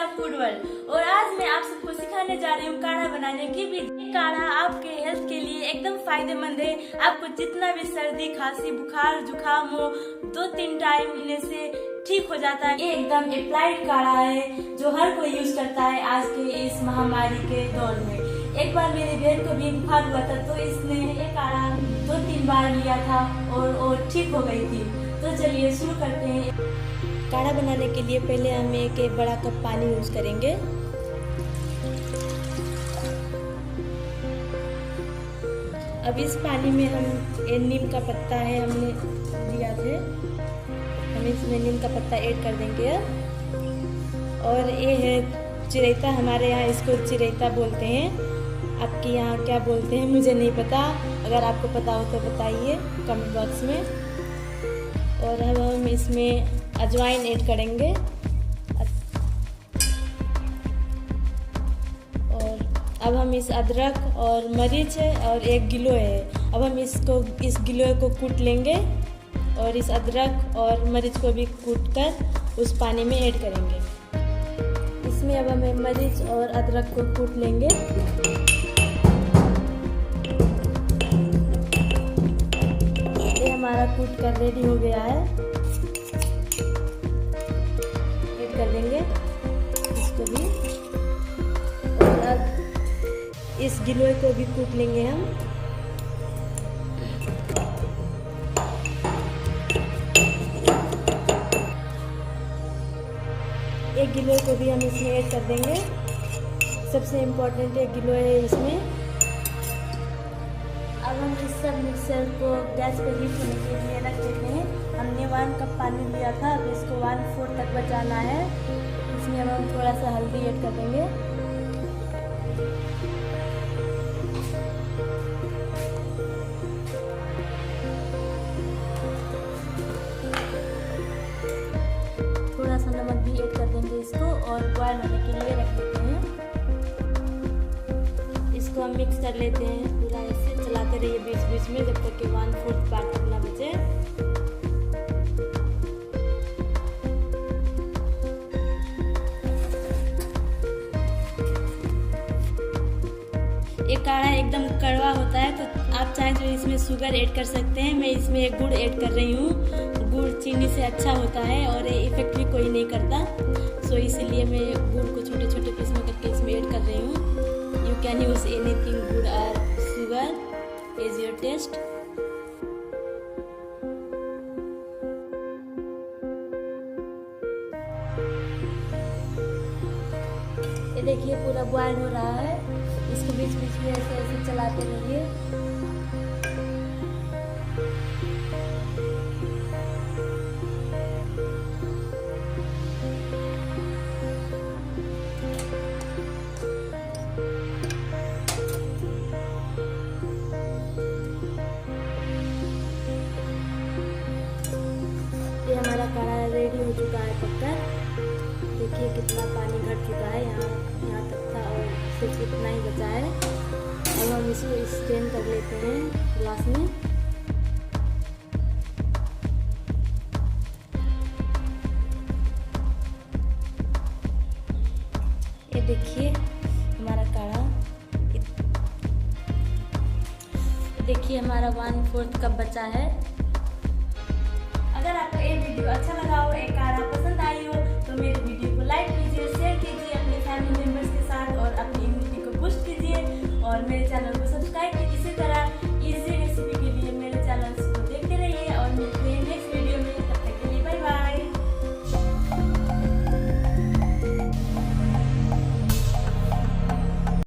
Food world. और आज मैं आप सबको सिखाने जा रही हूँ काढ़ा बनाने की विधि। ये काढ़ा आपके हेल्थ के लिए एकदम फायदेमंद है। आपको जितना भी सर्दी खांसी बुखार जुकाम हो 2-3 टाइम लेने से ठीक हो जाता है। ये एकदम अप्लाइड काढ़ा है जो हर कोई यूज करता है आज के इस महामारी के दौर में। एक बार मेरी बहन को भी बुखार हुआ था तो इसने ये काढ़ा 2-3 बार लिया था और ठीक हो गई थी। तो चलिए शुरू करते हैं। काढ़ा बनाने के लिए पहले हम एक बड़ा कप पानी यूज करेंगे। अब इस पानी में हम नीम का पत्ता है हमने लिया थे, हम इसमें नीम का पत्ता ऐड कर देंगे। और ये है चिरैता, हमारे यहाँ इसको चिरैता बोलते हैं। आपके यहाँ क्या बोलते हैं मुझे नहीं पता, अगर आपको पता हो तो बताइए कमेंट बॉक्स में। और अब हम इसमें अजवाइन ऐड करेंगे। और अब हम इस अदरक और मरीच है और एक गिलोय है, अब हम इस गिलोय को कूट लेंगे और इस अदरक और मरीच को भी कूट कर उस पानी में ऐड करेंगे। इसमें अब हमें मरीच और अदरक को कूट लेंगे। ये हमारा कूट कर रेडी हो गया है। ऐड कर देंगे इसको भी। और अब इस गिलोय को भी कूट लेंगे हम। एक गिलोय को भी हम इसमें ऐड कर देंगे। सबसे इम्पोर्टेंट एक गिलोय है इसमें। अब हम इस सब मिक्सर को गैस पर हीट होने के लिए रख देते हैं। हमने 1 कप पानी लिया था, अब इसको 1/4 तक बचाना है। इसमें अब हम थोड़ा सा हल्दी ऐड कर देंगे। थोड़ा सा नमक भी ऐड कर देंगे इसको और बॉयल होने के लिए रख देते हैं। इसको हम मिक्स कर लेते हैं, पूरा ऐसे चलाते रहिए बीच बीच में जब तक कि 1/4 पार्ट ना बचे। ये काढ़ा एकदम कड़वा होता है तो आप चाहें तो इसमें शुगर ऐड कर सकते हैं। मैं इसमें गुड़ ऐड कर रही हूँ। गुड़ चीनी से अच्छा होता है और ये इफेक्ट भी कोई नहीं करता, सो इसीलिए मैं गुड़ को छोटे छोटे पीस में करके इसमें ऐड कर रही हूँ। You can use anything, good or sugar as your taste. ये देखिए पूरा बॉयल हो रहा है। इसको बीच बीच में ऐसे ऐसे चलाते रहिए। ये हमारा काढ़ा रेडी हो चुका है पककर। देखिए कितना पानी घट चुका है, यहाँ तक था और सिर्फ इतना ही बचा है। अब हम इसको स्ट्रेन कर लेते हैं ग्लास में। ये देखिए हमारा काढ़ा, देखिए हमारा 1/4 कप बचा है। अगर आपको ये वीडियो अच्छा लगा हो, एक काढ़ा पसंद आई हो तो मेरे वीडियो को लाइक कीजिए, शेयर कीजिए अपने फैमिली मेंबर्स के साथ और अपनी इम्यूनिटी को बूस्ट कीजिए और मेरे चैनल